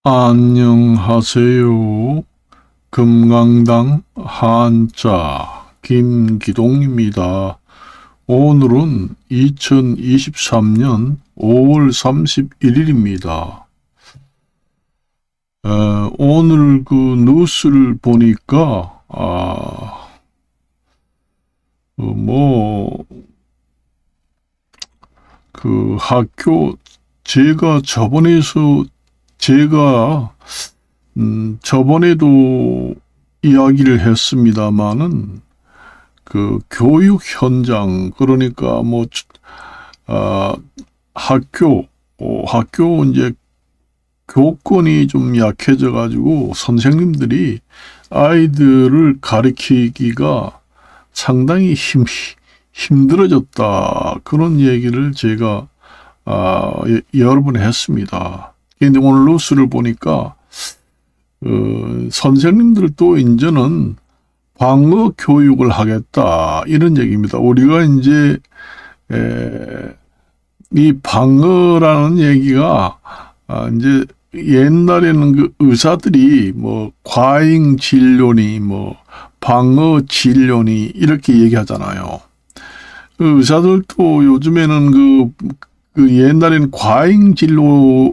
안녕하세요. 금강당 한자 김기동입니다. 오늘은 2023년 5월 31일입니다. 오늘 그 뉴스를 보니까 학교 제가 저번에도 이야기를 했습니다마는 그 교육 현장, 그러니까 학교 이제 교권이 좀 약해져 가지고 선생님들이 아이들을 가르치기가 상당히 힘들어졌다, 그런 얘기를 제가 여러 번 했습니다. 근데 오늘 뉴스를 보니까 선생님들도 이제는 방어 교육을 하겠다, 이런 얘기입니다. 우리가 이제 이 방어라는 얘기가 이제 옛날에는 그 의사들이 과잉 진료니 방어 진료니 이렇게 얘기하잖아요. 그 의사들도 요즘에는 그 옛날에는 과잉 진료,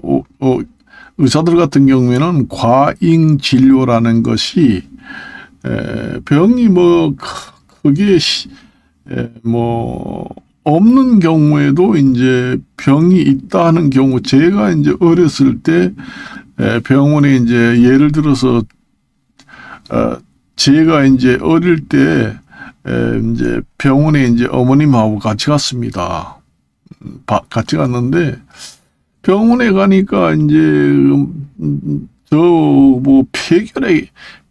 의사들 같은 경우에는 과잉 진료라는 것이 병이 크게 없는 경우에도 이제 병이 있다 하는 경우, 제가 이제 어렸을 때 병원에 이제 예를 들어서 제가 이제 어릴 때 이제 병원에 이제 어머님하고 같이 갔습니다. 같이 갔는데 병원에 가니까 이제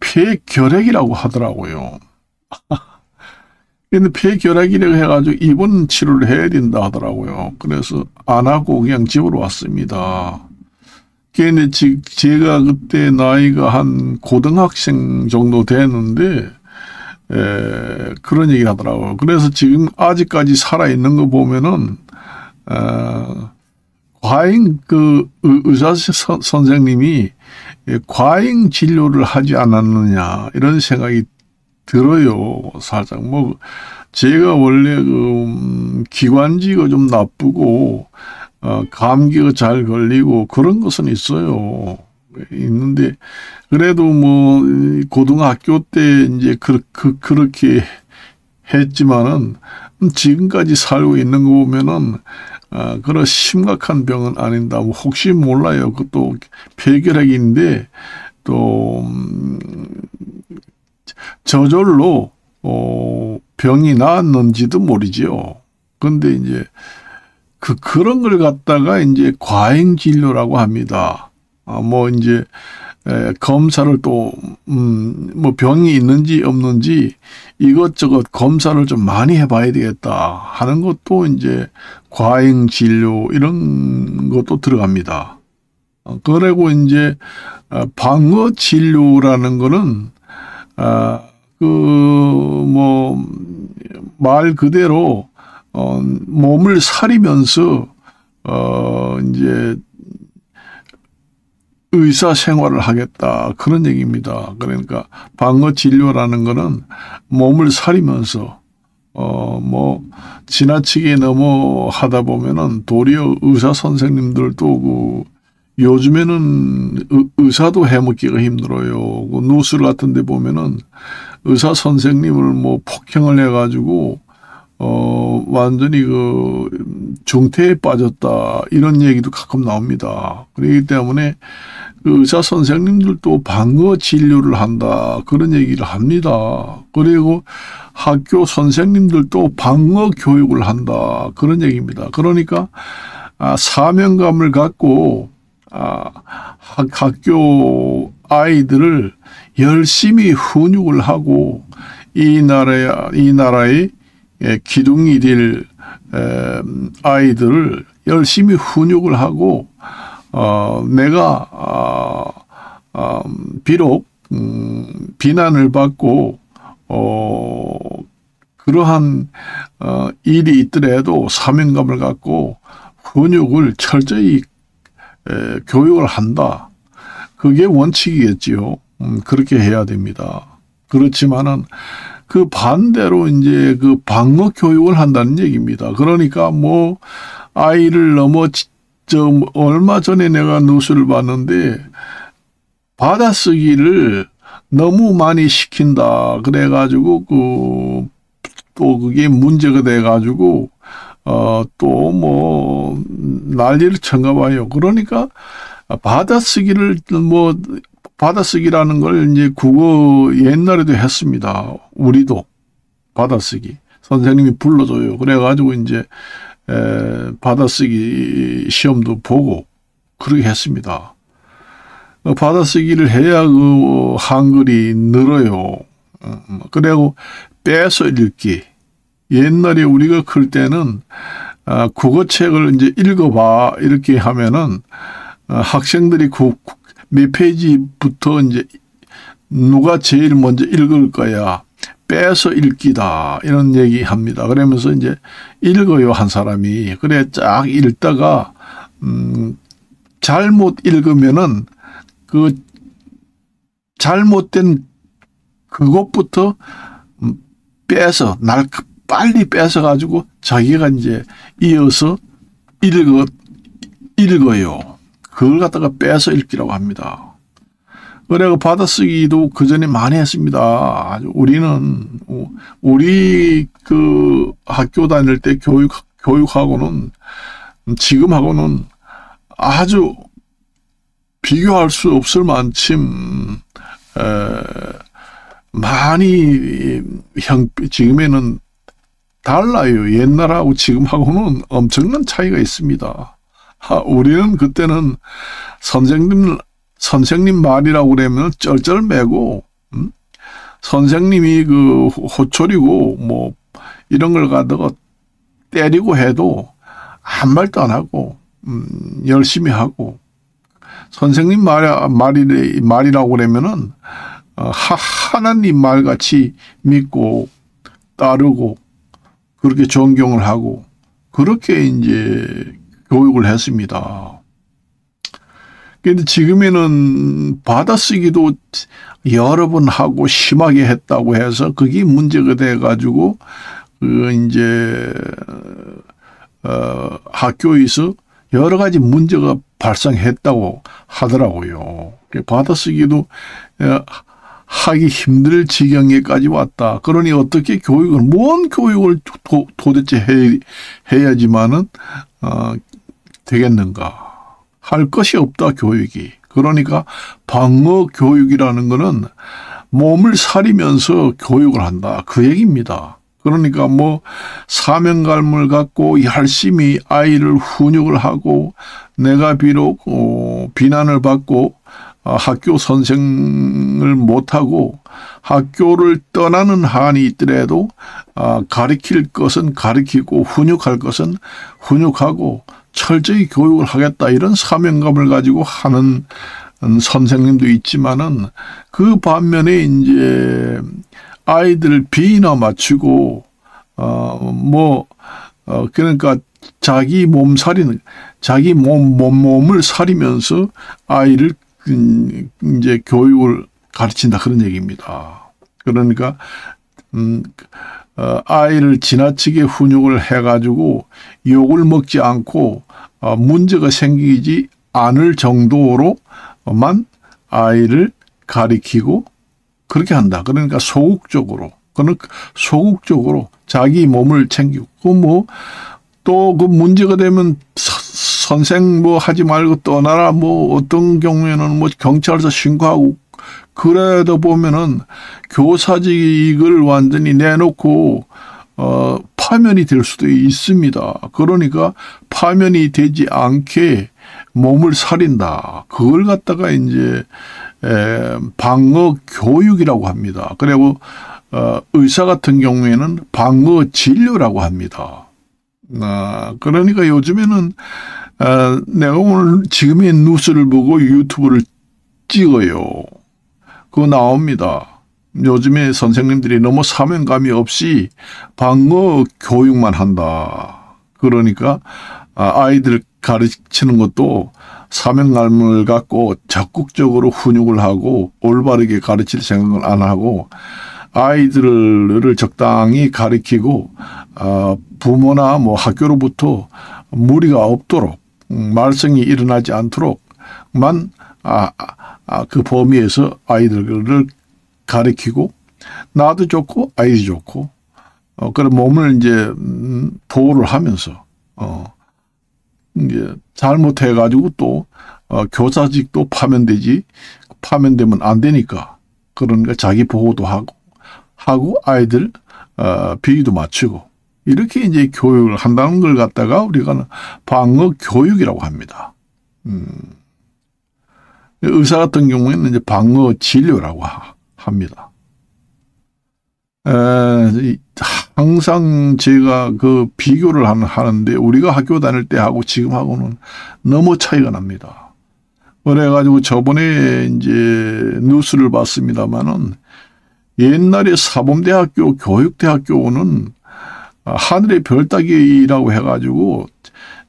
폐결핵이라고 하더라고요. 근데 폐결핵이라고 해가지고 입원 치료를 해야 된다 하더라고요. 그래서 안 하고 그냥 집으로 왔습니다. 근데 제가 그때 나이가 한 고등학생 정도 됐는데 그런 얘기를 하더라고요. 그래서 지금 아직까지 살아있는 거 보면은 과잉 의사 선생님이 과잉 진료를 하지 않았느냐, 이런 생각이 들어요. 살짝 제가 원래 기관지가 좀 나쁘고 감기가 잘 걸리고 그런 것은 있는데 그래도 고등학교 때 이제 그렇게 했지만은 지금까지 살고 있는 거 보면은 그런 심각한 병은 아닌다. 혹시 몰라요. 그것도 폐결핵인데 또 저절로 병이 나았는지도 모르지요. 근데 이제 그런 걸 갖다가 이제 과잉 진료라고 합니다. 이제 검사를 또 병이 있는지 없는지 이것저것 검사를 좀 많이 해봐야 되겠다 하는 것도 이제 과잉 진료, 이런 것도 들어갑니다. 그리고 이제 방어 진료라는 거는 말 그대로 몸을 사리면서 이제 의사 생활을 하겠다, 그런 얘기입니다. 그러니까 방어 진료라는 거는 몸을 사리면서 지나치게 너무 하다 보면은 도리어 의사 선생님들도 요즘에는 의사도 해먹기가 힘들어요. 뉴스 같은 데 보면은 의사 선생님을 폭행을 해가지고 완전히 중태에 빠졌다, 이런 얘기도 가끔 나옵니다. 그렇기 때문에 의사 선생님들도 방어 진료를 한다, 그런 얘기를 합니다. 그리고 학교 선생님들도 방어 교육을 한다, 그런 얘기입니다. 그러니까 사명감을 갖고 학교 아이들을 열심히 훈육을 하고 이 나라의 기둥이 될 아이들을 열심히 훈육을 하고 내가 비록 비난을 받고 그러한 일이 있더라도 사명감을 갖고 훈육을 철저히 교육을 한다. 그게 원칙이겠지요. 그렇게 해야 됩니다. 그렇지만은 그 반대로 이제 그 방어 교육을 한다는 얘기입니다. 그러니까 뭐 아이를 얼마 전에 내가 뉴스를 봤는데 받아쓰기를 너무 많이 시킨다. 그래가지고 또 그게 문제가 돼가지고 또 뭐 난리를 쳤나 봐요. 그러니까 받아쓰기라는 걸 이제 국어 옛날에도 했습니다. 우리도 받아쓰기 선생님이 불러줘요. 그래가지고 이제 받아쓰기 시험도 보고 그렇게 했습니다. 받아쓰기를 해야 그 한글이 늘어요. 그리고 빼서 읽기. 옛날에 우리가 클 때는 국어책을 이제 읽어봐 이렇게 하면은 학생들이 몇 페이지부터 이제 누가 제일 먼저 읽을 거야. 빼서 읽기다. 이런 얘기 합니다. 그러면서 이제 읽어요, 한 사람이. 그래, 쫙 읽다가, 잘못 읽으면은 그 잘못된 그것부터 빼서, 빨리 뺏어가지고 자기가 이제 이어서 읽어요. 그걸 갖다가 빼서 읽기라고 합니다. 그래가 받아쓰기도 그 전에 많이 했습니다. 우리 그 학교 다닐 때 교육하고는 지금하고는 아주 비교할 수 없을 만큼 많이 지금에는 달라요. 옛날하고 지금하고는 엄청난 차이가 있습니다. 우리는 그때는 선생님 말이라고 그러면 쩔쩔매고, 선생님이 그 호초리고 뭐 이런 걸 갖다가 때리고 해도 아무 말도 안 하고 열심히 하고, 선생님 말이라고 그러면은 하나님 말같이 믿고 따르고 그렇게 존경을 하고 그렇게 이제 교육을 했습니다. 그런데 지금에는 받아쓰기도 여러 번 하고 심하게 했다고 해서 그게 문제가 돼가지고 이제 학교에서 여러 가지 문제가 발생했다고 하더라고요. 받아쓰기도 하기 힘들 지경에까지 왔다. 그러니 어떻게 뭔 교육을 도대체 해야지만은 되겠는가. 할 것이 없다, 교육이. 그러니까 방어 교육이라는 거는 몸을 사리면서 교육을 한다. 그 얘기입니다. 그러니까 뭐 사명감을 갖고 열심히 아이를 훈육을 하고 내가 비록 비난을 받고 학교 선생을 못하고 학교를 떠나는 한이 있더라도 가르칠 것은 가르치고 훈육할 것은 훈육하고 철저히 교육을 하겠다 이런 사명감을 가지고 하는 선생님도 있지만은 그 반면에 이제 아이들 비나 맞추고 그러니까 자기 몸을 사리면서 아이를 이제 교육을 가르친다 그런 얘기입니다. 그러니까 아이를 지나치게 훈육을 해가지고 욕을 먹지 않고 문제가 생기지 않을 정도로만 아이를 가리키고 그렇게 한다. 그러니까 소극적으로 자기 몸을 챙기고 또 그 문제가 되면 선생 하지 말고 떠나라 어떤 경우에는 경찰서 신고하고 그래도 보면은 교사직을 완전히 내놓고 파면이 될 수도 있습니다. 그러니까 파면이 되지 않게 몸을 사린다. 그걸 갖다가 이제 방어 교육이라고 합니다. 그리고 의사 같은 경우에는 방어 진료라고 합니다. 그러니까 요즘에는 내가 오늘 지금의 뉴스를 보고 유튜브를 찍어요. 그거 나옵니다. 요즘에 선생님들이 너무 사명감이 없이 방어 교육만 한다. 그러니까 아이들 가르치는 것도 사명감을 갖고 적극적으로 훈육을 하고 올바르게 가르칠 생각을 안 하고 아이들을 적당히 가르치고 부모나 뭐 학교로부터 무리가 없도록 말썽이 일어나지 않도록만 그 범위에서 아이들을 가르치고 나도 좋고 아이도 좋고 그런 몸을 이제 보호를 하면서 이제 잘못해가지고 또 교사직도 파면되면 안 되니까 그러니까 자기 보호도 하고 아이들 비위도 맞추고 이렇게 이제 교육을 한다는 걸 갖다가 우리가 방어 교육이라고 합니다. 의사 같은 경우에는 이제 방어 진료라고 합니다. 항상 제가 그 비교를 하는데 우리가 학교 다닐 때 하고 지금하고는 너무 차이가 납니다. 그래가지고 저번에 이제 뉴스를 봤습니다만은 옛날에 사범대학교 교육대학교는 하늘의 별 따기라고 해가지고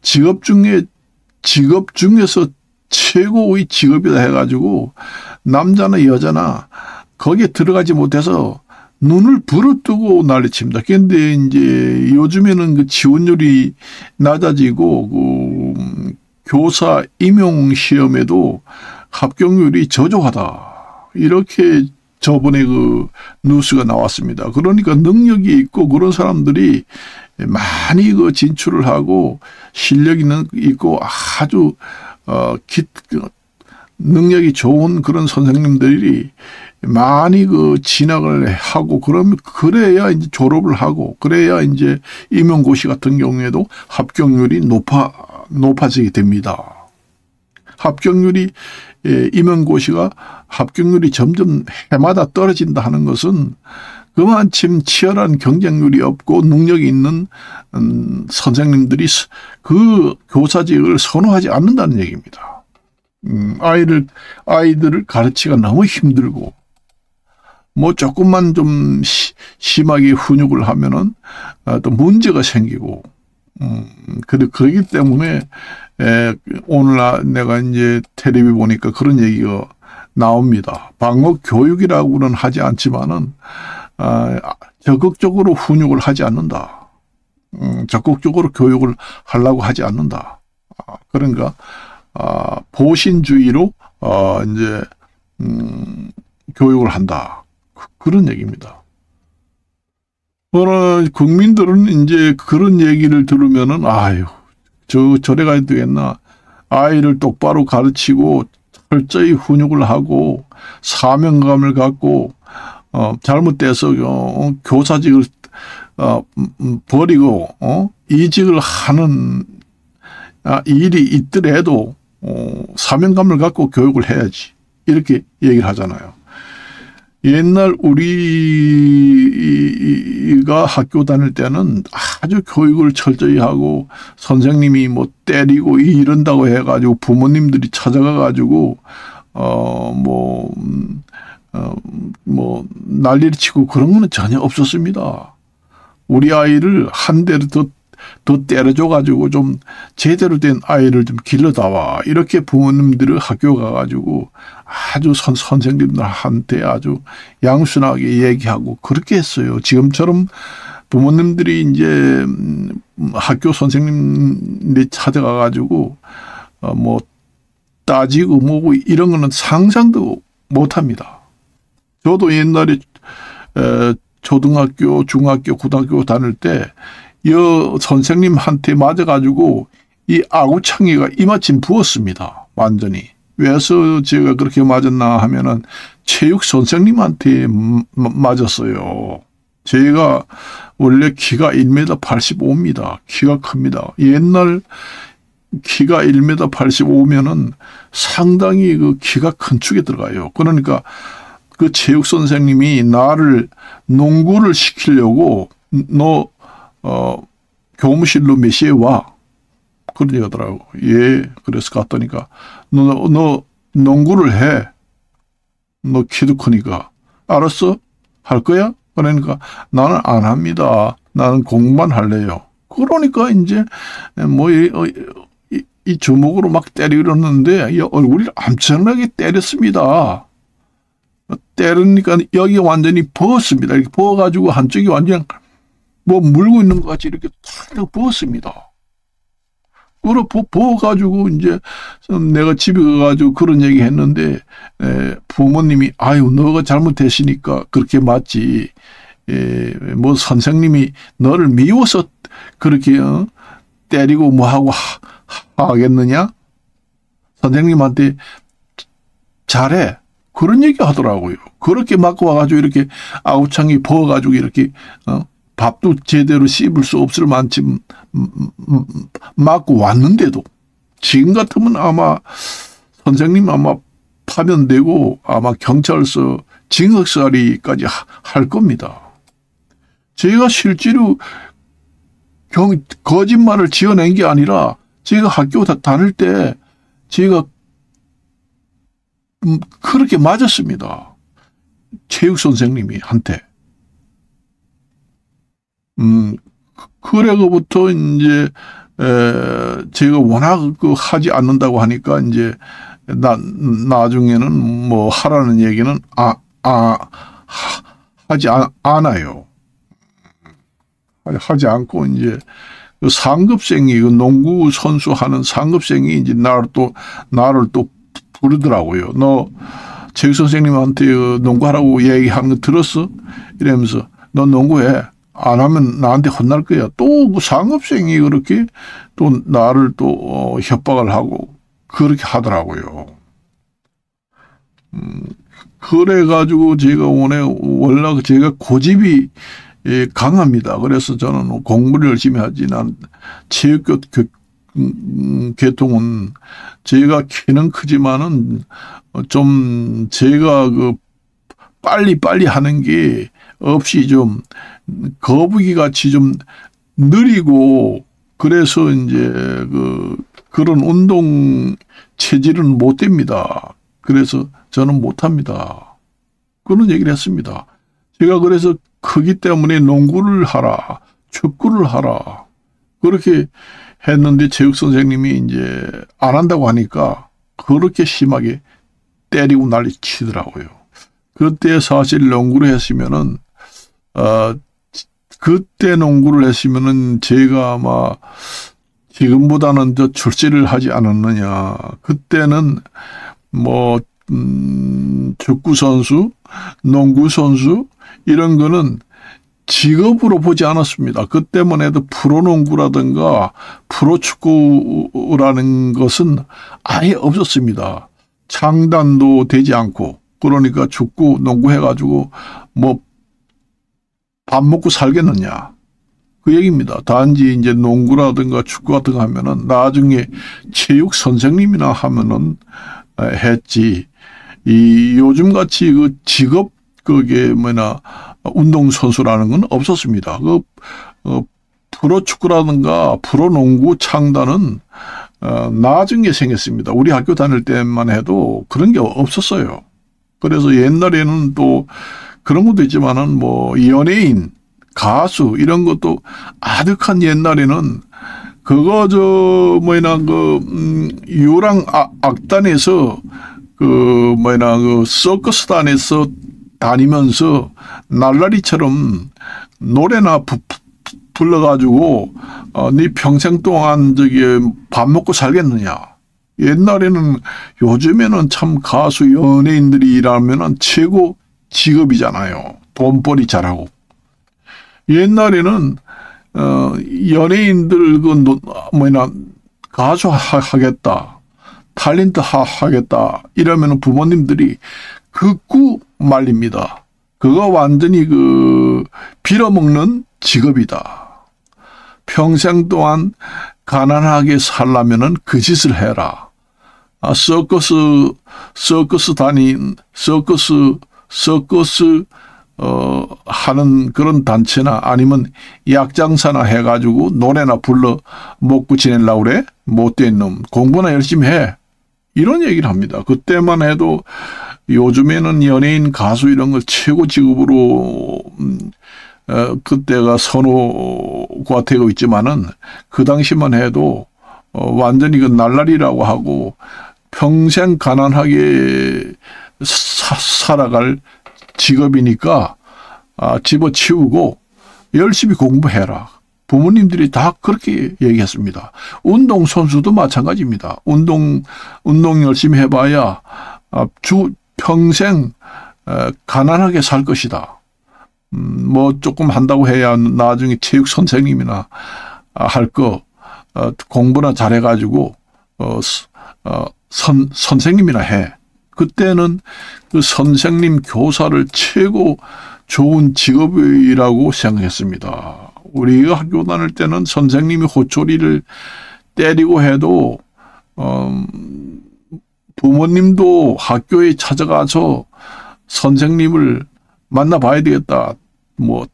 직업 중에서 최고의 직업이다 해가지고 남자나 여자나 거기에 들어가지 못해서 눈을 부릅뜨고 난리칩니다. 그런데 이제 요즘에는 그 지원율이 낮아지고 그 교사 임용 시험에도 합격률이 저조하다. 이렇게 저번에 그 뉴스가 나왔습니다. 그러니까 능력이 있고 그런 사람들이 많이 그 진출을 하고 실력이 있고 아주 능력이 좋은 그런 선생님들이 많이 그 진학을 하고 그래야 이제 졸업을 하고 그래야 이제 임용고시 같은 경우에도 합격률이 높아지게 됩니다. 임용고시가 합격률이 점점 해마다 떨어진다 하는 것은 그만큼 치열한 경쟁률이 없고 능력이 있는 선생님들이 그 교사직을 선호하지 않는다는 얘기입니다. 아이들을 가르치기가 너무 힘들고 뭐 조금만 좀 심하게 훈육을 하면은 또 문제가 생기고 그렇기 때문에 오늘 내가 이제 텔레비 보니까 그런 얘기가 나옵니다. 방어 교육이라고는 하지 않지만은 적극적으로 훈육을 하지 않는다. 적극적으로 교육을 하려고 하지 않는다. 그러니까 보신주의로 이제 교육을 한다. 그런 얘기입니다. 국민들은 이제 그런 얘기를 들으면은 아유 저래 가야 되겠나. 아이를 똑바로 가르치고 철저히 훈육을 하고 사명감을 갖고 잘못돼서 교사직을 버리고 이직을 하는 일이 있더라도 사명감을 갖고 교육을 해야지 이렇게 얘기를 하잖아요. 옛날 우리가 학교 다닐 때는 아주 교육을 철저히 하고 선생님이 뭐 때리고 이런다고 해가지고 부모님들이 찾아가 가지고 뭐 난리를 치고 그런 거는 전혀 없었습니다. 우리 아이를 한 대를 더 때려줘 가지고 좀 제대로 된 아이를 좀 길러다와 이렇게 부모님들이 학교 가가지고 아주 선생님들한테 아주 양순하게 얘기하고 그렇게 했어요. 지금처럼 부모님들이 이제 학교 선생님들이 찾아가가지고 뭐 따지고 뭐고 이런 거는 상상도 못합니다. 저도 옛날에 초등학교, 중학교, 고등학교 다닐 때 선생님한테 맞아가지고 이 아구창이가 이마침 부었습니다. 완전히. 왜서 제가 그렇게 맞았나 하면은 체육 선생님한테 맞았어요. 제가 원래 키가 1m 85입니다. 키가 큽니다. 옛날 키가 1m 85면은 상당히 그 키가 큰 축에 들어가요. 그러니까 그 체육 선생님이 나를 농구를 시키려고 교무실로 몇 시에 와? 그런 얘기 하더라고. 예. 그래서 갔더니까 너 농구를 해. 너 키도 크니까. 알았어? 할 거야? 그러니까 나는 안 합니다. 나는 공부만 할래요. 그러니까 이제 뭐 이 주먹으로 막 때리려는데 이 얼굴이 엄청나게 때렸습니다. 때리니까 여기 완전히 부었습니다. 이렇게 부어가지고 한쪽이 완전 뭐 물고 있는 것 같이 이렇게 탁 부었습니다. 그래 부어가지고 이제 내가 집에 가가지고 그런 얘기 했는데 부모님이 아유 너가 잘못했으니까 그렇게 맞지. 뭐 선생님이 너를 미워서 그렇게 때리고 뭐 하고 하겠느냐? 선생님한테 잘해. 그런 얘기 하더라고요. 그렇게 맞고 와가지고 이렇게 아우창이 부어가지고 이렇게 밥도 제대로 씹을 수 없을 만큼 맞고 왔는데도 지금 같으면 아마 선생님 아마 파면되고 아마 경찰서 징역살이까지 할 겁니다. 제가 실제로 거짓말을 지어낸 게 아니라 제가 학교 다닐 때 제가 그렇게 맞았습니다. 체육 선생님이 한테. 그래서부터 이제 제가 워낙 하지 않는다고 하니까 이제 나중에는 뭐 하라는 얘기는 하지 않아요. 하지 않고 이제 그 상급생이 그 농구 선수 하는 상급생이 이제 나를 또 부르더라고요. 너 체육 선생님한테 농구하라고 얘기하는 거 들었어? 이러면서 너 농구해. 안 하면 나한테 혼날 거야. 또 그 상급생이 그렇게 또 나를 또 협박을 하고 그렇게 하더라고요. 그래가지고 제가 원래 제가 고집이 강합니다. 그래서 저는 공부를 열심히 하지 난 체육 계통은 제가 키는 크지만은 좀 제가 그 빨리 하는 게 없이 좀 거북이 같이 좀 느리고 그래서 이제 그런 운동 체질은 못 됩니다. 그래서 저는 못 합니다. 그런 얘기를 했습니다. 제가 그래서 크기 때문에 농구를 하라, 축구를 하라 그렇게 했는데 체육 선생님이 이제 안 한다고 하니까 그렇게 심하게 때리고 난리 치더라고요. 그때 사실 농구를 했으면은 그때 농구를 했으면은 제가 아마 지금보다는 더 출세를 하지 않았느냐. 그때는 뭐 축구 선수, 농구 선수 이런 거는 직업으로 보지 않았습니다. 그때만 해도 프로농구라든가 프로축구라는 것은 아예 없었습니다. 창단도 되지 않고 그러니까 축구, 농구 해가지고 뭐 밥 먹고 살겠느냐 그 얘기입니다. 단지 이제 농구라든가 축구 같은 거 하면은 나중에 체육 선생님이나 하면은 했지. 이 요즘 같이 그 직업 그게 운동선수라는 건 없었습니다. 프로축구라든가 프로농구 창단은 나중에 생겼습니다. 우리 학교 다닐 때만 해도 그런 게 없었어요. 그래서 옛날에는 또 그런 것도 있지만은 뭐 연예인, 가수 이런 것도 아득한 옛날에는 그거 유랑 악단에서 서커스단에서 다니면서 날라리처럼 노래나 불러가지고 네 평생 동안 밥 먹고 살겠느냐. 옛날에는 요즘에는 참 가수 연예인들이라면은 최고 직업이잖아요. 돈벌이 잘하고. 옛날에는 연예인들 가수 하겠다. 탤런트 하겠다. 이러면 부모님들이 극구 말립니다. 그거 완전히 빌어먹는 직업이다. 평생 동안 가난하게 살려면은 그 짓을 해라. 서커스 하는 그런 단체나 아니면 약장사나 해가지고 노래나 불러 먹고 지내려고 그래? 못된 놈. 공부나 열심히 해. 이런 얘기를 합니다. 그때만 해도 요즘에는 연예인, 가수 이런 걸 최고 직업으로 그때가 선호가 되고 있지만은 그 당시만 해도 완전히 그 날라리라고 하고 평생 가난하게 살아갈 직업이니까 집어치우고 열심히 공부해라. 부모님들이 다 그렇게 얘기했습니다. 운동선수도 마찬가지입니다. 운동 열심히 해봐야 평생 가난하게 살 것이다. 뭐 조금 한다고 해야 나중에 체육 선생님이나 할 거 공부나 잘해가지고 선생님이나 해. 그때는 그 선생님 교사를 최고 좋은 직업이라고 생각했습니다. 우리가 학교 다닐 때는 선생님이 호초리를 때리고 해도 부모님도 학교에 찾아가서 선생님을 만나봐야 되겠다. 뭐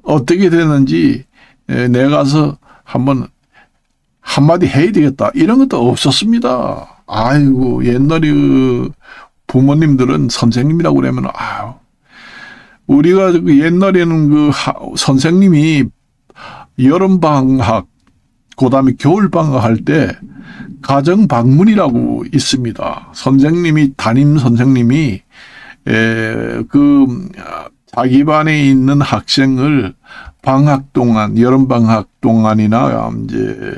어떻게 되는지 내가 가서 한마디 해야 되겠다. 이런 것도 없었습니다. 아이고 옛날에 그 부모님들은 선생님이라고 그러면 우리가 옛날에는 그 선생님이 여름방학 그다음에 겨울방학 할 때 가정방문이라고 있습니다. 선생님이 담임 선생님이 자기 반에 있는 학생을 방학 동안 여름방학 동안이나 이제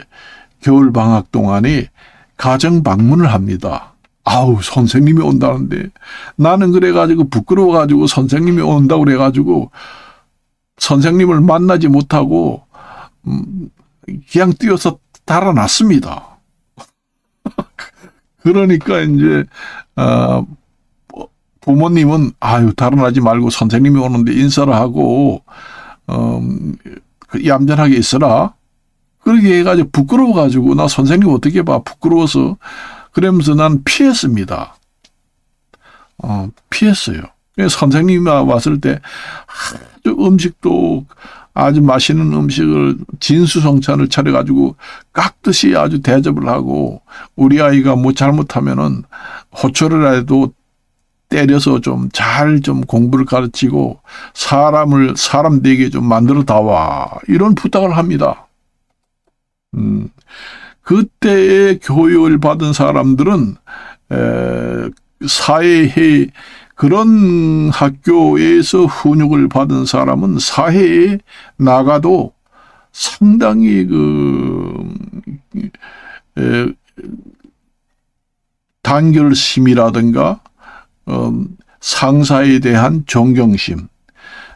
겨울방학 동안에 가정 방문을 합니다. 아우 선생님이 온다는데 나는 그래가지고 부끄러워가지고 선생님이 온다고 그래가지고 선생님을 만나지 못하고 그냥 뛰어서 달아났습니다. 그러니까 이제 부모님은 달아나지 말고 선생님이 오는데 인사를 하고 얌전하게 있어라. 그렇게 해가지고 부끄러워가지고 나 선생님 어떻게 봐 부끄러워서 그러면서 난 피했습니다. 피했어요. 선생님이 왔을 때 아주 음식도 아주 맛있는 음식을 진수성찬을 차려가지고 깍듯이 아주 대접을 하고 우리 아이가 뭐 잘못하면은 호초리라도 때려서 좀 잘 좀 공부를 가르치고 사람 되게 좀 만들어 다와 이런 부탁을 합니다. 그때의 교육을 받은 사람들은 사회에 그런 학교에서 훈육을 받은 사람은 사회에 나가도 상당히 단결심이라든가 상사에 대한 존경심,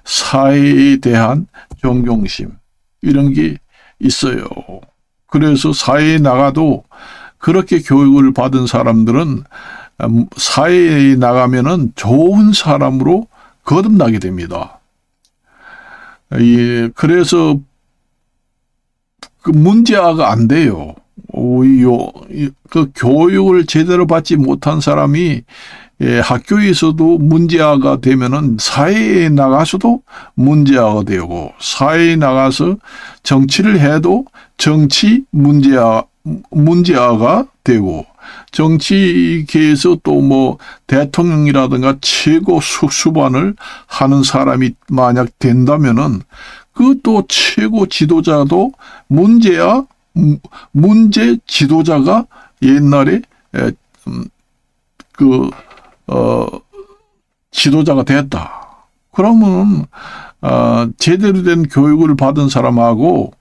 사회에 대한 존경심 이런 게 있어요. 그래서 사회에 나가도 그렇게 교육을 받은 사람들은 사회에 나가면은 좋은 사람으로 거듭나게 됩니다. 그래서 그 문제화가 안 돼요. 그 교육을 제대로 받지 못한 사람이 학교에서도 문제화가 되면은 사회에 나가서도 문제화가 되고 사회에 나가서 정치를 해도 정치 문제화가 되고 정치계에서 또 뭐 대통령이라든가 최고 수반을 하는 사람이 만약 된다면은 그 또 최고 지도자도 문제 지도자가 옛날에 지도자가 됐다. 그러면 제대로 된 교육을 받은 사람하고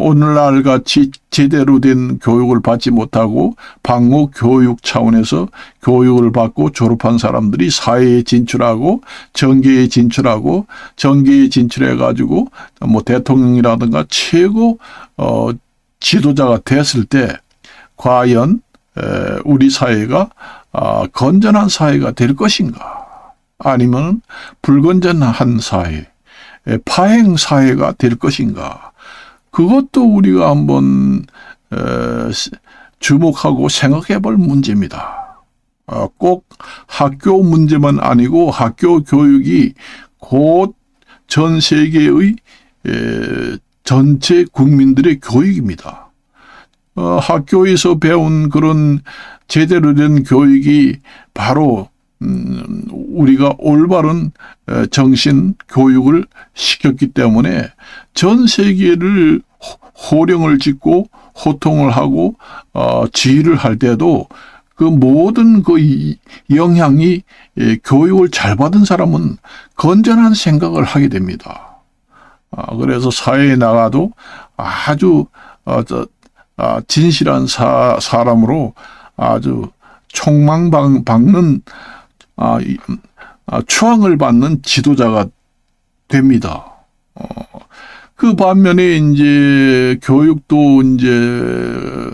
오늘날 같이 제대로 된 교육을 받지 못하고 방목 교육 차원에서 교육을 받고 졸업한 사람들이 사회에 진출하고 정계에 진출해가지고 뭐 대통령이라든가 최고 지도자가 됐을 때 과연 우리 사회가 건전한 사회가 될 것인가 아니면 불건전한 사회, 파행 사회가 될 것인가 그것도 우리가 한번 주목하고 생각해 볼 문제입니다. 꼭 학교 문제만 아니고 학교 교육이 곧 전 세계의 전체 국민들의 교육입니다. 학교에서 배운 그런 제대로 된 교육이 바로 우리가 올바른 정신 교육을 시켰기 때문에 전 세계를 호령을 짓고 호통을 하고 지휘를 할 때도 그 모든 그 영향이 교육을 잘 받은 사람은 건전한 생각을 하게 됩니다. 그래서 사회에 나가도 아주 진실한 사람으로 아주 총망박는 추앙을 받는 지도자가 됩니다. 그 반면에 이제 교육도 이제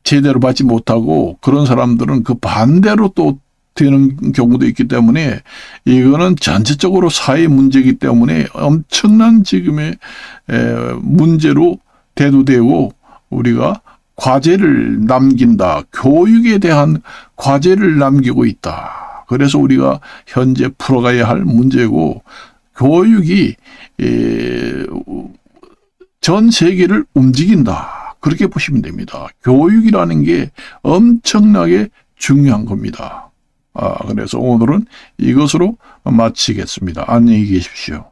제대로 받지 못하고 그런 사람들은 그 반대로 또 되는 경우도 있기 때문에 이거는 전체적으로 사회 문제이기 때문에 엄청난 지금의 문제로 대두되고 우리가 과제를 남긴다. 교육에 대한 과제를 남기고 있다. 그래서 우리가 현재 풀어가야 할 문제고 교육이 전 세계를 움직인다. 그렇게 보시면 됩니다. 교육이라는 게 엄청나게 중요한 겁니다. 그래서 오늘은 이것으로 마치겠습니다. 안녕히 계십시오.